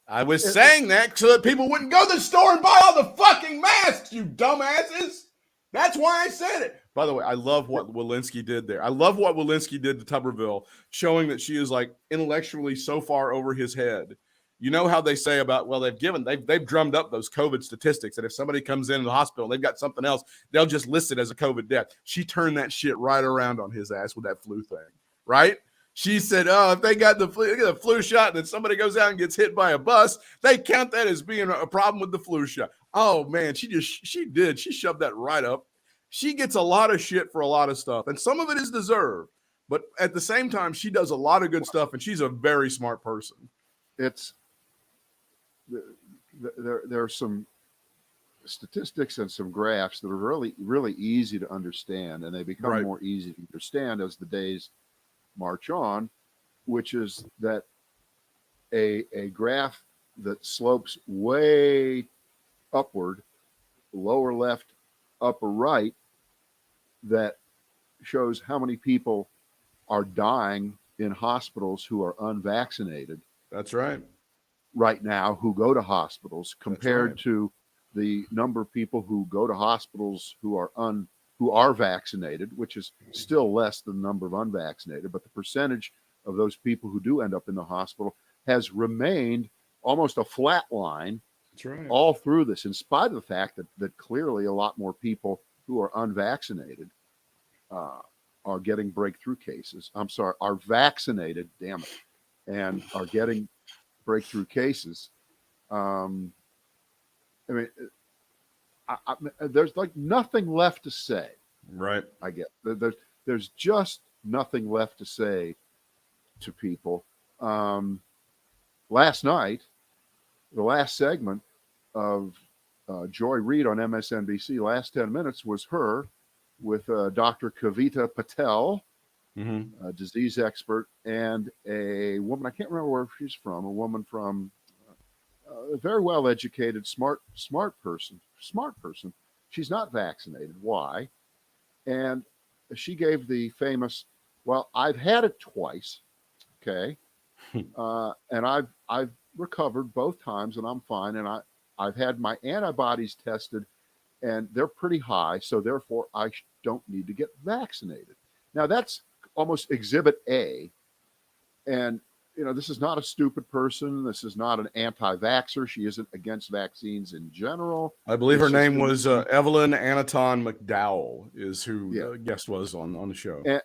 I was saying that so that people wouldn't go to the store and buy all the fucking masks, you dumbasses. That's why I said it. By the way, I love what Walensky did there. I love what Walensky did to Tuberville, showing that she is like intellectually so far over his head. You know how they say about, well, they've drummed up those COVID statistics that if somebody comes in the hospital, they've got something else, they'll just list it as a COVID death. She turned that shit right around on his ass with that flu thing, right? She said, oh, if they got the flu shot and then somebody goes out and gets hit by a bus, they count that as being a problem with the flu shot. Oh, man, she shoved that right up. She gets a lot of shit for a lot of stuff, and some of it is deserved. But at the same time, she does a lot of good stuff, and she's a very smart person. There are some statistics and some graphs that are really, really easy to understand, and they become more easy to understand as the days march on, which is that a graph that slopes way upward, lower left, upper right, that shows how many people are dying in hospitals who are unvaccinated. That's right. Right now, who go to hospitals compared to the number of people who go to hospitals who are vaccinated, which is still less than the number of unvaccinated, but the percentage of those people who do end up in the hospital has remained almost a flat line. That's right. All through this, in spite of the fact that clearly a lot more people who are unvaccinated are getting breakthrough cases. Are vaccinated, damn it, and are getting breakthrough cases. I mean, there's like nothing left to say. Right. I get there's just nothing left to say to people. Last night, the last segment of Joy Reid on MSNBC, last 10 minutes was her with Dr. Kavita Patel, a disease expert, and a woman, I can't remember where she's from, a woman from a very well-educated, smart person. She's not vaccinated. Why? And she gave the famous, well, I've had it twice, okay, and I've recovered both times, and I'm fine, and I've had my antibodies tested, and they're pretty high, so therefore I don't need to get vaccinated. Now, that's almost Exhibit A, and this is not a stupid person. This is not an anti-vaxxer. She isn't against vaccines in general. I believe her name was Evelyn Anaton McDowell is who the guest was on the show. And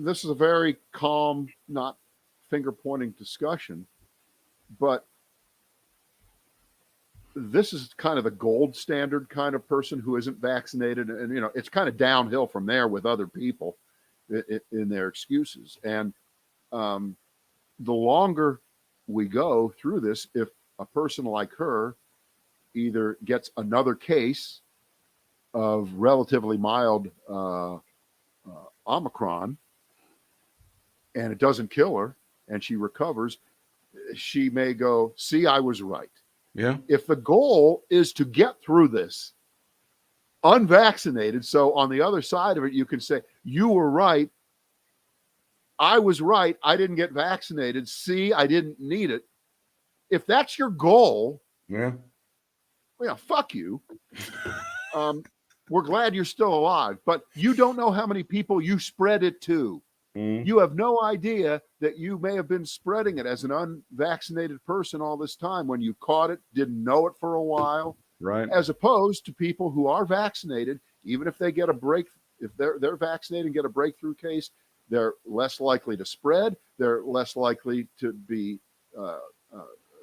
this is a very calm, not finger-pointing discussion, but this is kind of the gold standard kind of person who isn't vaccinated. And, it's kind of downhill from there with other people in their excuses. And the longer we go through this, if a person like her either gets another case of relatively mild Omicron and it doesn't kill her and she recovers, she may go, see, I was right. Yeah. If the goal is to get through this unvaccinated, so on the other side of it, you can say, you were right. I was right. I didn't get vaccinated. See, I didn't need it. If that's your goal, Well, yeah, fuck you. We're glad you're still alive, but you don't know how many people you spread it to. You have no idea that you may have been spreading it as an unvaccinated person all this time when you caught it, didn't know it for a while. Right. As opposed to people who are vaccinated, even if they get a break, if they're vaccinated and get a breakthrough case, they're less likely to spread. They're less likely to be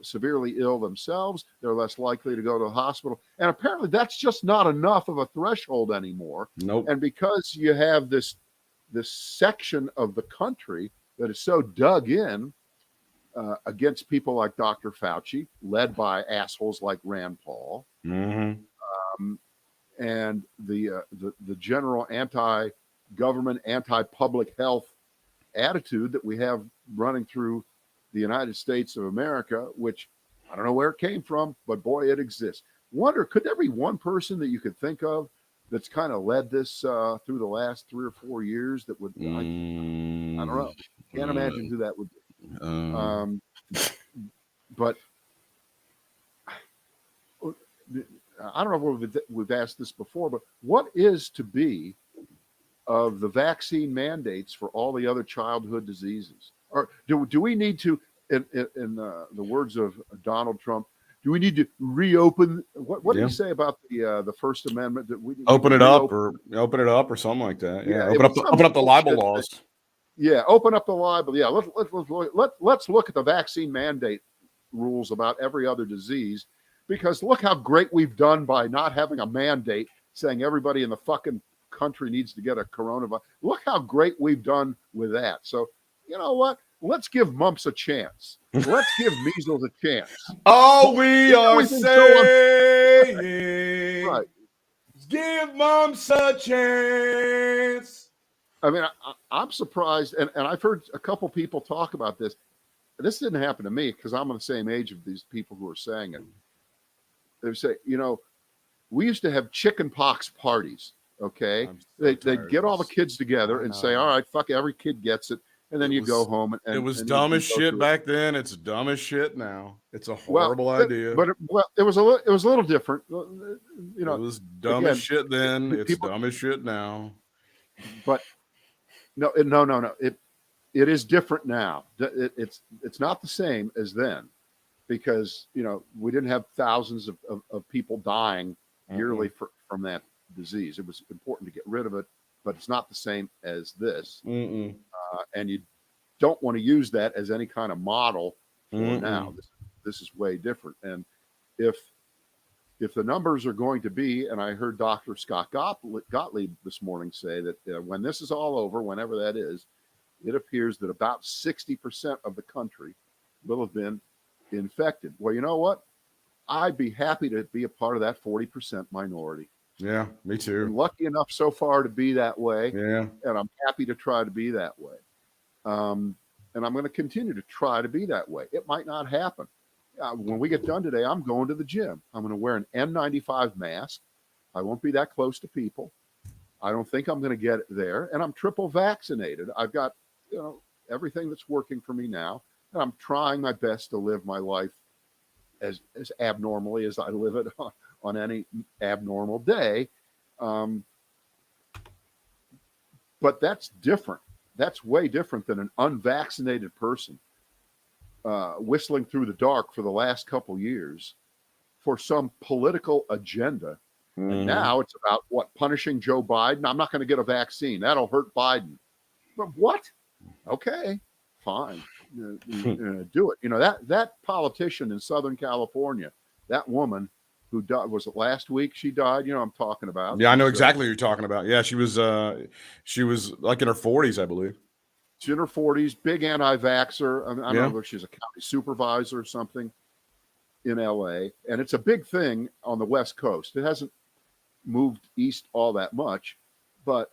severely ill themselves. They're less likely to go to the hospital. And apparently that's just not enough of a threshold anymore. Nope. And because you have this section of the country that is so dug in against people like Dr. Fauci, led by assholes like Rand Paul, and the general anti-government, anti-public health attitude that we have running through the United States of America, which I don't know where it came from, but boy, it exists. Wonder, could there be one person that you could think of that's kind of led this through the last 3 or 4 years that would, I don't know. Can't imagine who that would be. But I don't know if we've asked this before, but what is to be of the vaccine mandates for all the other childhood diseases? Or do we need to, in the words of Donald Trump, do we need to reopen? What did he say about the First Amendment? That we open it up or something like that. Yeah, open up the libel laws. Yeah, open up the libel. Yeah, let's look at the vaccine mandate rules about every other disease, because look how great we've done by not having a mandate saying everybody in the fucking country needs to get a coronavirus. Look how great we've done with that. So you know what? Let's give mumps a chance. Let's give measles a chance. All we are saying, right. Give mumps a chance. I mean, I'm surprised, and I've heard a couple people talk about this. This didn't happen to me because I'm on the same age of these people who are saying it. They say, we used to have chicken pox parties, okay? They'd get all the kids together and say, all right, fuck, every kid gets it. And then you go home. And it was dumb as shit back then. It's dumb as shit now. It's a horrible idea. But it was a little different. It was dumb as shit then. It's dumb as shit now. But no. It is different now. It's not the same as then, because we didn't have thousands of people dying yearly from that disease. It was important to get rid of it, but it's not the same as this. And you don't want to use that as any kind of model for now. This is way different. And if the numbers are going to be, and I heard Dr. Scott Gottlieb this morning say that when this is all over, whenever that is, it appears that about 60% of the country will have been infected. Well, you know what? I'd be happy to be a part of that 40% minority. Yeah, me too. I'm lucky enough so far to be that way. Yeah. And I'm happy to try to be that way. And I'm going to continue to try to be that way. It might not happen. When we get done today, I'm going to the gym. I'm going to wear an N95 mask. I won't be that close to people. I don't think I'm going to get it there. And I'm triple vaccinated. I've got, everything that's working for me now. And I'm trying my best to live my life as abnormally as I live it on any abnormal day. But that's different. That's way different than an unvaccinated person whistling through the dark for the last couple years for some political agenda. And now it's about punishing Joe Biden. I'm not going to get a vaccine. That'll hurt Biden. But what? Okay, fine. Do it. That politician in Southern California, that woman who died, was it last week she died? I'm talking about. Yeah, I know exactly what you're talking about. Yeah, she was like in her 40s, I believe. She's in her 40s, big anti-vaxxer. I don't know if she's a county supervisor or something in LA. And it's a big thing on the West Coast. It hasn't moved east all that much, but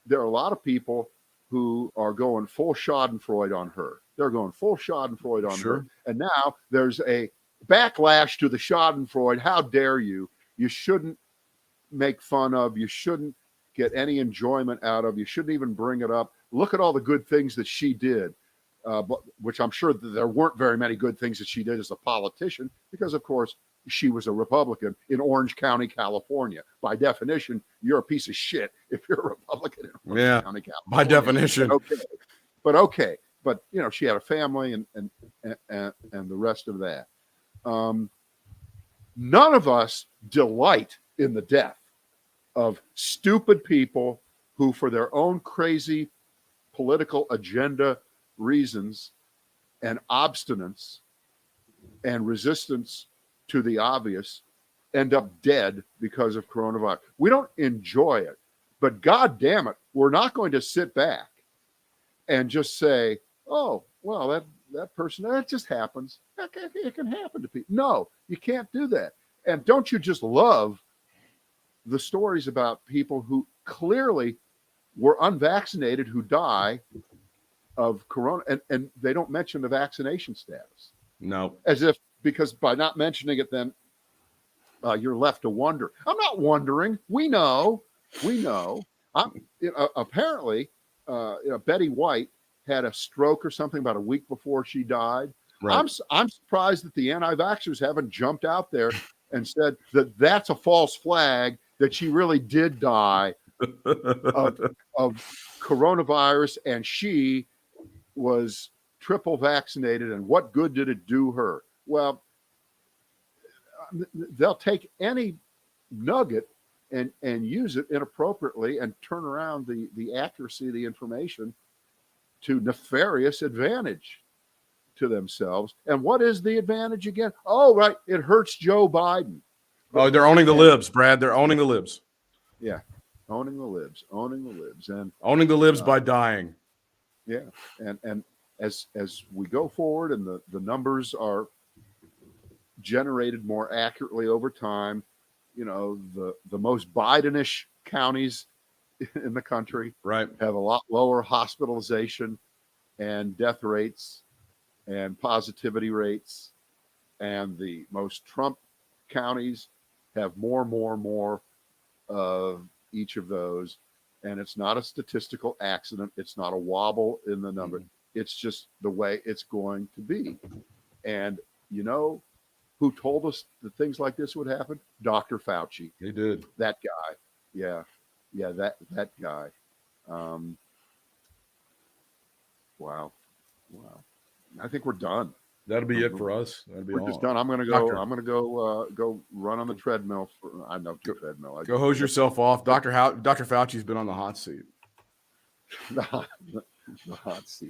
there are a lot of people who are going full Schadenfreude on her. They're going full Schadenfreude on her. And now there's a backlash to the Schadenfreude. How dare you? You shouldn't make fun of. You shouldn't get any enjoyment out of. You shouldn't even bring it up. Look at all the good things that she did, which I'm sure that there weren't very many good things that she did as a politician, because, of course, she was a Republican in Orange County, California. By definition, you're a piece of shit if you're a Republican in Orange County, California. By definition. Okay. But you know, she had a family and the rest of that. None of us delight in the death of stupid people who, for their own crazy political agenda reasons and obstinance and resistance to the obvious, end up dead because of coronavirus. We don't enjoy it, but God damn it, we're not going to sit back and just say, oh, well, that person, that just happens. It can happen to people. No, you can't do that. And don't you just love the stories about people who clearly were unvaccinated who die of corona, and they don't mention the vaccination status. No. As if, because by not mentioning it, then you're left to wonder. I'm not wondering. We know. Apparently, Betty White had a stroke or something about a week before she died. Right. I'm surprised that the anti-vaxxers haven't jumped out there and said that that's a false flag, that she really did die of coronavirus and she was triple vaccinated, and what good did it do her? Well, they'll take any nugget and use it inappropriately and turn around the accuracy of the information to nefarious advantage to themselves. And what is the advantage again? Oh, right. It hurts Joe Biden. Oh, they're owning the libs, Brad. They're owning the libs. Yeah. Owning the libs. And owning the libs by dying. Yeah. And as we go forward and the numbers are generated more accurately over time, you know, the most Bidenish counties in the country right have a lot lower hospitalization and death rates and positivity rates, and the most Trump counties have more of each of those. And it's not a statistical accident. It's not a wobble in the number. It's just the way it's going to be. And you know who told us that things like this would happen? Dr. Fauci. He did. That guy. Yeah, that guy. Wow. I think we're done. That'll be it for us. That'll be we're all. Just done. I'm gonna go. Go run on the treadmill. I'm not treadmill. Go hose yourself off. Dr. Fauci's been on the hot seat. The hot seat.